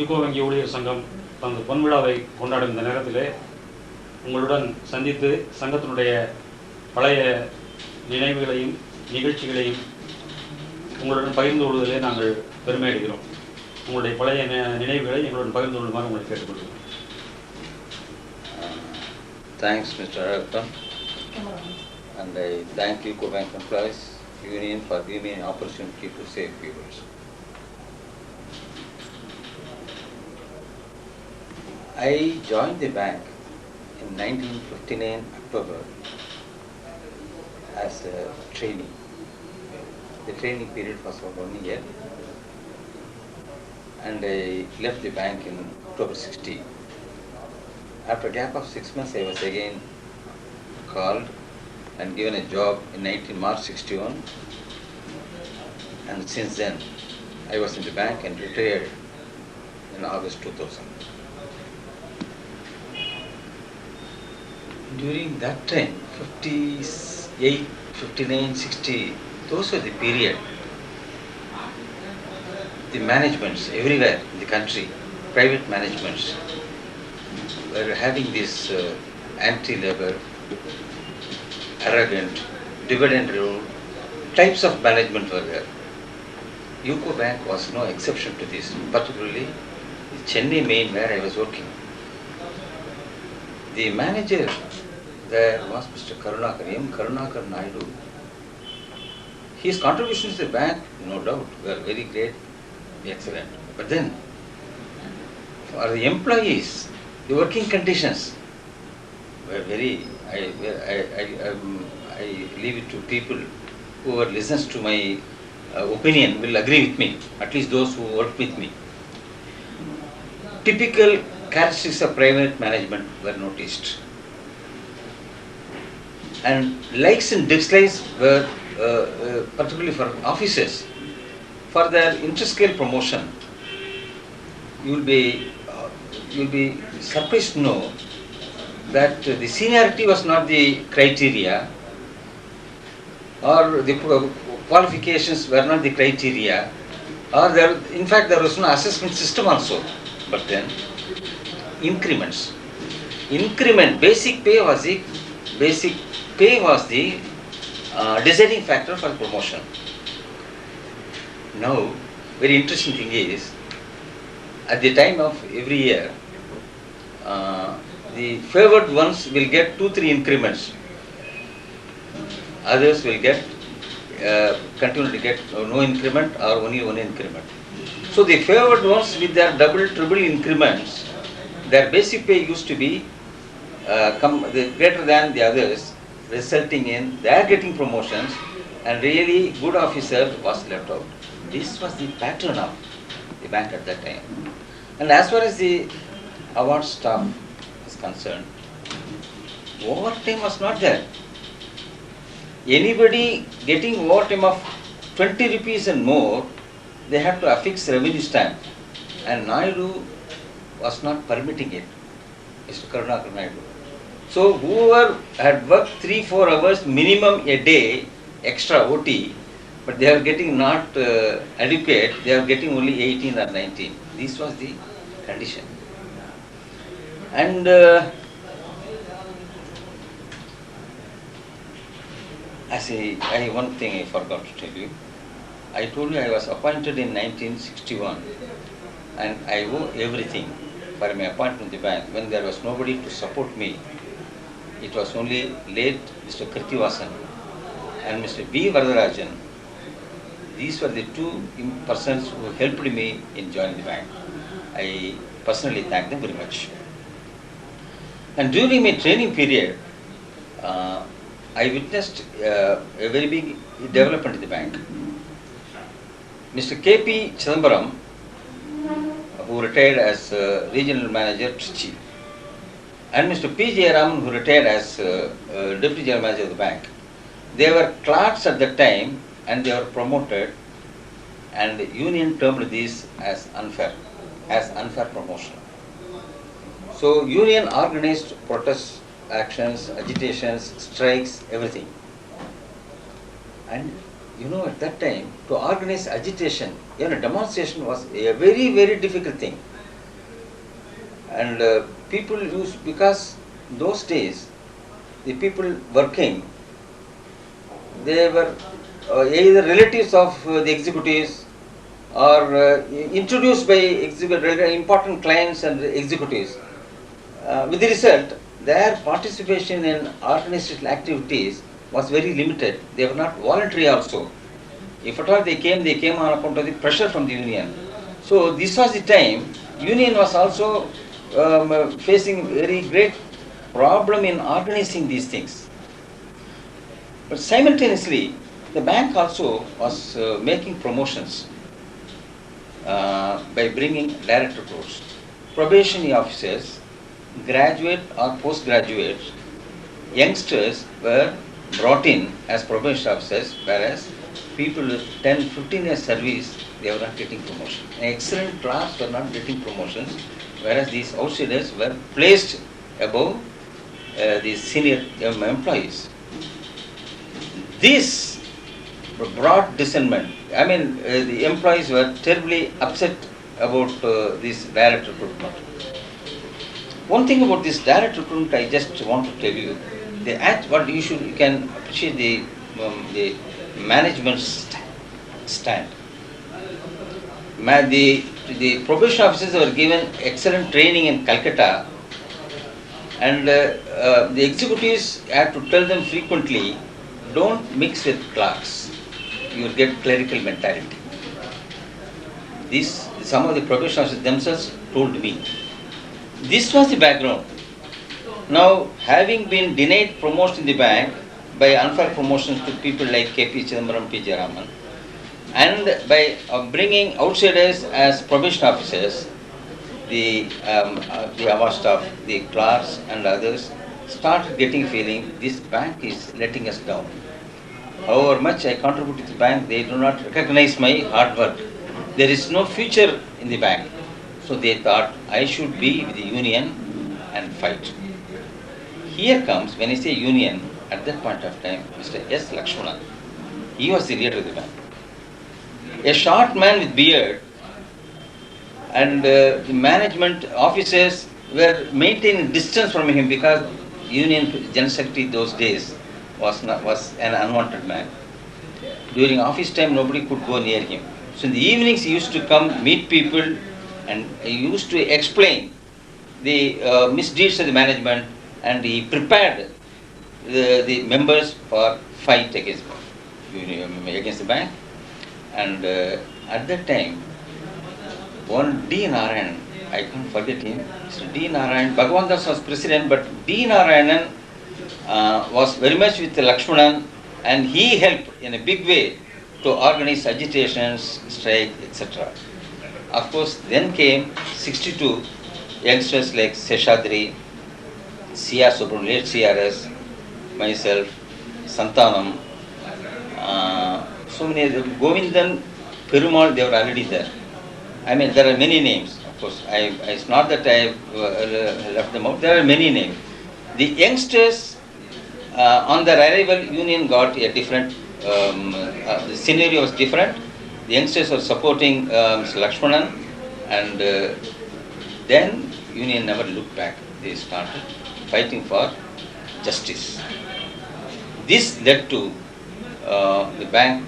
UCO வங்கி ஊழியர் சங்கம் தனது பொன்விழாவை கொண்டாடும் இந்த நேரத்திலே உங்களுடன் சந்தித்து சங்கத்தினுடைய பழைய நினைவுகளையும் நிகழ்ச்சிகளையும் உங்களுடன் பகிர்ந்து கொள்வதிலே நாங்கள் பெருமை அடைகிறோம். உங்களுடைய பழைய நினைவுகளை எங்களுடன் பகிர்ந்து கொள்ளுமாறு உங்களை கேட்டுக்கொள்கிறோம். Thanks, Mr. Arappan, and I thank Uco Bank Employees Union for giving me an opportunity to say a few words. I joined the bank in 1959 October as a trainee. The training period was for 1 year, and I left the bank in October 60. After a gap of 6 months, I was again called and given a job in March 61, and since then I was in the bank and retired in August 2000. During that time, 58, 59, 60, those were the period. The managements everywhere in the country, private managements, were having this anti-labor, arrogant, dividend rule types of management were there. Uco Bank was no exception to this, particularly Chennai main where I was working. The manager there was Mr. Karunakar Nadu. His contributions to the bank, no doubt, were very great, excellent. But then, for the employees, the working conditions were very. I leave it to people who listens to my opinion will agree with me. At least those who work with me. Typical characteristics of private management were noticed, and likes and dislikes were particularly for officers. For their interscale promotion, you will be surprised to know that the seniority was not the criteria, or the qualifications were not the criteria, or in fact there was no assessment system also. But then increment, basic pay was the deciding factor for promotion. Now, very interesting thing is, at the time of every year, the favored ones will get 2-3 increments. Others will get continue to get no increment or only 1 increment. So the favored ones with their double, triple increments, their basic pay used to be greater than the others, resulting in their getting promotions, and really good officer was left out. This was the pattern of the bank at that time. And as far as the award staff is concerned, overtime was not there. Anybody getting overtime of 20 rupees and more, they had to affix revenue stamp, and Nadu was not permitting it, Mr. Karunakar Nadu. So whoever had worked 3-4 hours minimum a day extra OT, but they are getting not adequate, they are getting only 18 or 19. This was the condition. And one thing I forgot to tell you. I told you I was appointed in 1961, and I owe everything for my appointment in the bank when there was nobody to support me. It was only late Mr. Kirtivasan and Mr. B. Varadarajan. These were the two persons who helped me in joining the bank. I personally thank them very much. And during my training period, I witnessed a very big development in the bank. Mr. K.P.Chidambaram, who retired as regional manager Trichy, and Mr. P. Jayaraman, who retired as deputy general manager of the bank, they were clerks at that time, and they were promoted, and the union termed this as unfair promotion. So union organized protest actions, agitations, strikes, everything. And You know, at that time, to organize agitation, demonstration was a very, very difficult thing. And people used, because those days, the people working, they were either relatives of the executives or introduced by important clients and executives. With the result, their participation in organizational activities was very limited. They were not voluntary also. If at all they came on account of the pressure from the union. So this was the time, union was also facing very great problem in organizing these things. But simultaneously, the bank also was making promotions by bringing direct recruits, probationary officers, graduate or postgraduate youngsters were brought in as probation officers, whereas people with 10, 15 years service, they were not getting promotion. Excellent clerks were not getting promotions, whereas these outsiders were placed above the senior employees. This brought dissentment. I mean, the employees were terribly upset about this direct recruitment. One thing about this direct recruitment, I just want to tell you, you can appreciate the management's stand. The probation officers were given excellent training in Calcutta, and the executives had to tell them frequently, don't mix with clerks, you will get clerical mentality. Some of the probation officers themselves told me. This was the background. Now, having been denied promotion in the bank by unfair promotions to people like K.P. Chidambaram, P. Jayaraman, and by bringing outsiders as probation officers, the our staff, the clerks and others started getting feeling this bank is letting us down. However much I contribute to the bank, they do not recognize my hard work. There is no future in the bank. So they thought I should be with the union and fight. Here comes, when I say union, at that point of time, Mr. S. Lakshmanan. He was the leader of the bank. A short man with beard, and the management officers were maintaining distance from him because union general secretary those days was an unwanted man. During office time, nobody could go near him. So in the evenings, he used to come, meet people, and he used to explain the misdeeds of the management, and he prepared the members for fight against the bank. And at that time, one D. Narayanan, I can't forget him, Mr. D. Narayanan, Bhagavan Das was president, but D. Narayanan was very much with Lakshmanan, and he helped in a big way to organize agitations, strike, etc. Of course, then came 62 youngsters like Seshadri, C.R. Subramanian, late CRS, myself, Santanam, so many, Govindan, Perumal, they were already there. I mean, there are many names, of course. It's not that I left them out, there are many names. The youngsters, on their arrival, union got a different, the scenario was different. The youngsters were supporting Mr. Lakshmanan, and then union never looked back. They started fighting for justice. This led to the bank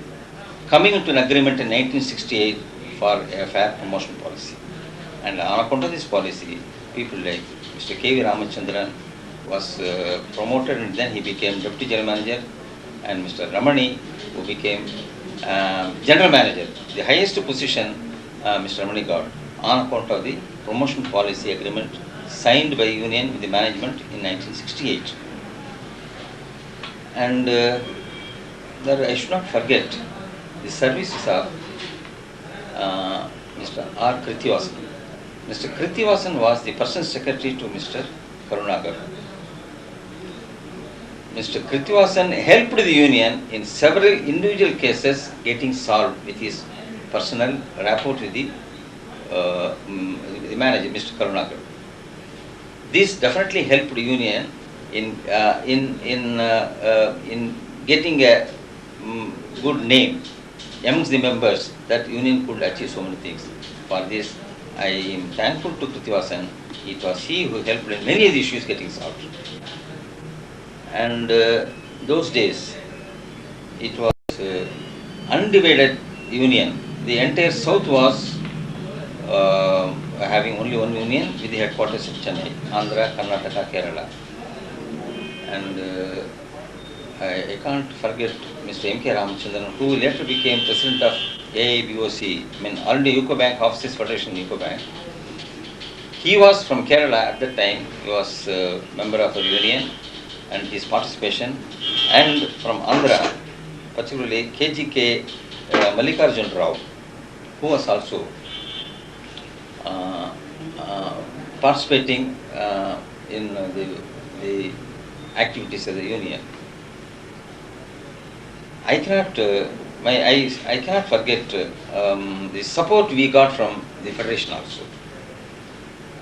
coming into an agreement in 1968 for a fair promotion policy. And on account of this policy, people like Mr. K.V. Ramachandran was promoted, and then he became Deputy General Manager, and Mr. Ramani, who became General Manager, the highest position Mr. Ramani got on account of the promotion policy agreement signed by union with the management in 1968. And there I should not forget the services of Mr. R. Krithivasan. Mr. Krithivasan was the personal secretary to Mr. Karunagar. Mr. Krithivasan helped the union in several individual cases getting solved with his personal rapport with the manager, Mr. Karunagar. This definitely helped the union in getting a good name amongst the members that union could achieve so many things. For this, I am thankful to Prithvivasan. It was he who helped in many of the issues getting solved. And those days, it was undivided union. The entire south was having only one union with the headquarters in Chennai, Andhra, Karnataka, Kerala. And I can't forget Mr. M.K. Ramachandran, who later became president of AIBOC, already Uco Bank Officers Federation, Uco Bank. He was from Kerala at that time. He was a member of the union, and his participation. And from Andhra, particularly KGK Mallikarjun Rao, who was also participating in the activities of the union. I cannot forget the support we got from the federation also.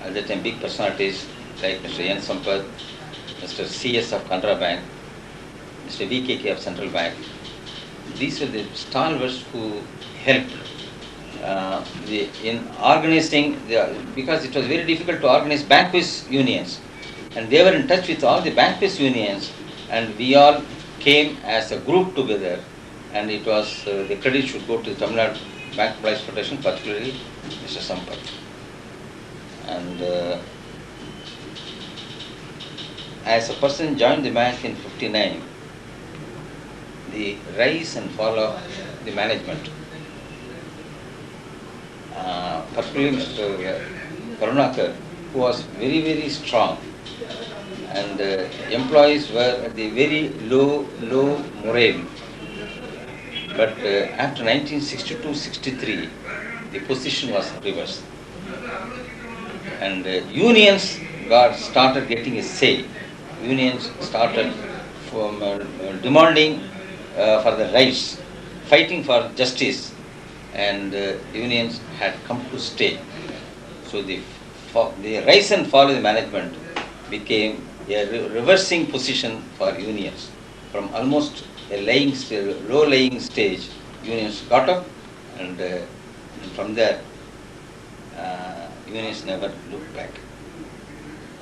At that time, big personalities like Mr. N. Sampath, Mr. C.S. of Canara Bank, Mr. V.K.K. of Central Bank. These were the stalwarts who helped in organizing, because it was very difficult to organize bank-based unions. And they were in touch with all the bank-based unions, and we all came as a group together, and it was the credit should go to the Tamil Nadu Bank Employees Federation, particularly Mr. Sampath. And as a person joined the bank in '59, the rise and fall of the management, particularly Mr. Karunakar, who was very, very strong, and employees were at the very low morale. But after 1962-63, the position was reversed. And unions started getting a say. Unions started from demanding for the rights, fighting for justice, and unions had come to stay. So the rise and fall of the management became a reversing position for unions. From almost a low-lying stage, unions got up, and from there, unions never looked back.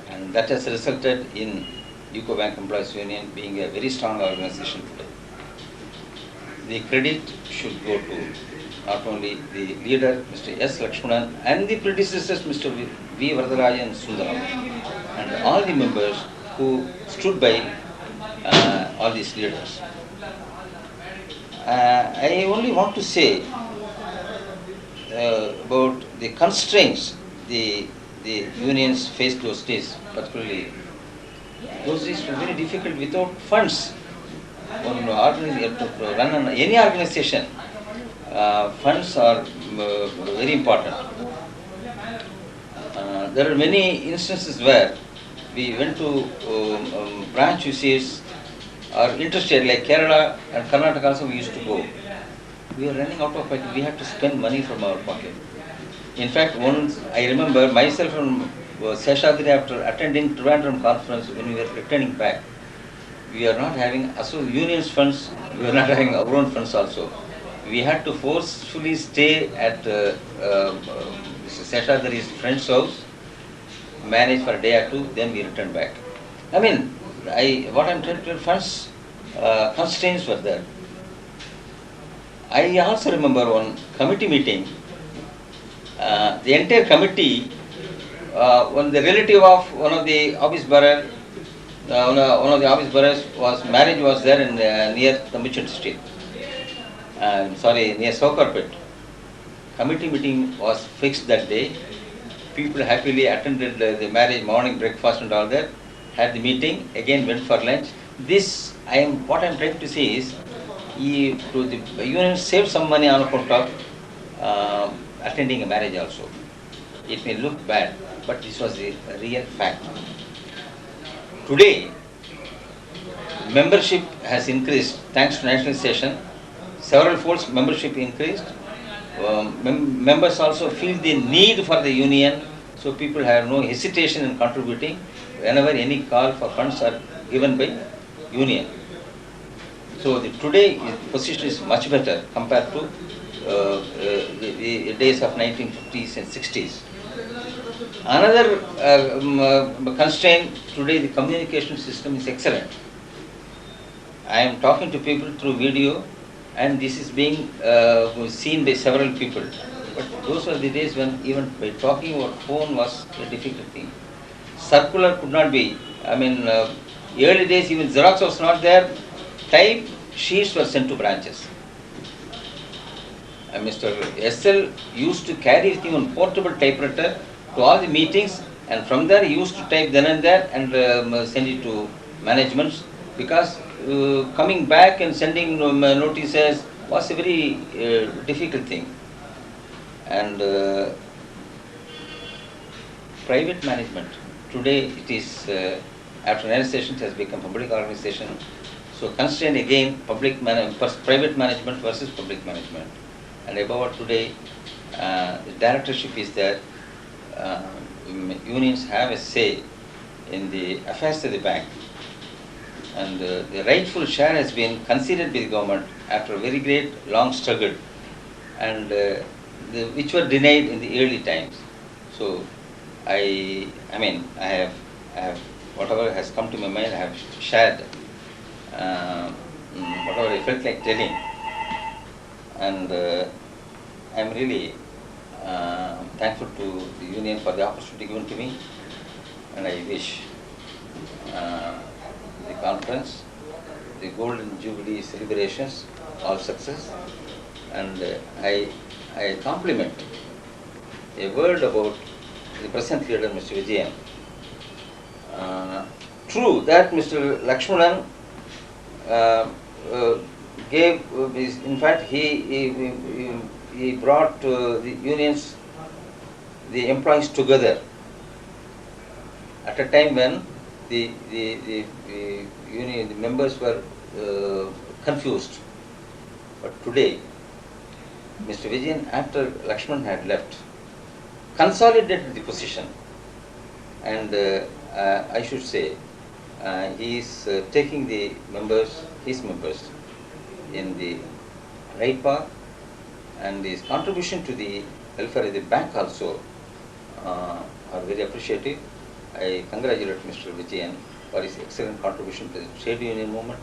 And that has resulted in Uco Bank Employees Union being a very strong organization today. The credit should go to not only the leader, Mr. S. Lakshmanan, and the predecessors, Mr. V. Varadarajan and Sundaram, and all the members who stood by all these leaders. I only want to say about the constraints the unions faced those days, particularly those days were very difficult without funds. To run any organization, funds are very important. There are many instances where we went to branch UCs or interstate, like Kerala and Karnataka also we used to go. We were running out of pocket. We had to spend money from our pocket. In fact, once I remember myself from Seshadri, after attending Trivandrum conference, when we were returning back, we are not having unions funds, we are not having our own funds also. We had to forcefully stay at Mr. Seshadri's friend's house, manage for a day or two, then we returned back. I mean, what I'm trying to funds, constraints were there. I also remember one committee meeting. The entire committee, when the relative of one of the office bearer, one of the office bearers marriage was there in near the Merchant Street. Near Sokarpet. Committee meeting was fixed that day. People happily attended the marriage, morning breakfast and all that. Had the meeting, again went for lunch. What I'm trying to say is, the union saved some money on account of attending a marriage also. It may look bad, but this was a real fact. Today, membership has increased thanks to nationalization. Several folds membership increased. Members also feel the need for the union, so people have no hesitation in contributing whenever any call for funds are given by union. So today the position is much better compared to the days of 1950s and 60s. Another constraint today, the communication system is excellent. I am talking to people through video, and this is being seen by several people. But those were the days when even by talking over phone was a difficult thing. Circular could not be. I mean, early days even Xerox was not there. Type sheets were sent to branches. And Mr. SL used to carry with him a portable typewriter to all the meetings, and from there he used to type then and there and send it to managements, because coming back and sending notices was a very difficult thing. And private management, today it is, after organization has become public organization, so constraint again private management versus public management. And above all today, the directorship is that unions have a say in the affairs of the bank, and the rightful share has been conceded by the government after a very great long struggle, and which were denied in the early times. So I have whatever has come to my mind, I have shared whatever I felt like telling, and I am really thankful to the union for the opportunity given to me, and I wish the conference, the Golden Jubilee Celebrations, all success, and I compliment a word about the present leader, Mr. Vijayan. True that Mr. Lakshmanan gave, in fact, he brought the unions, the employees together at a time when the union, the members were confused. But today, Mr. Vijayan, after Lakshman had left, consolidated the position, and I should say he is taking the members, his members, in the right path, and his contribution to the welfare of the bank also are very appreciative. I congratulate Mr. Vijayan for his excellent contribution to the trade union movement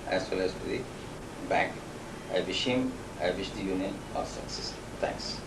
as well as to the bank. I wish him, I wish the union all success. Thanks.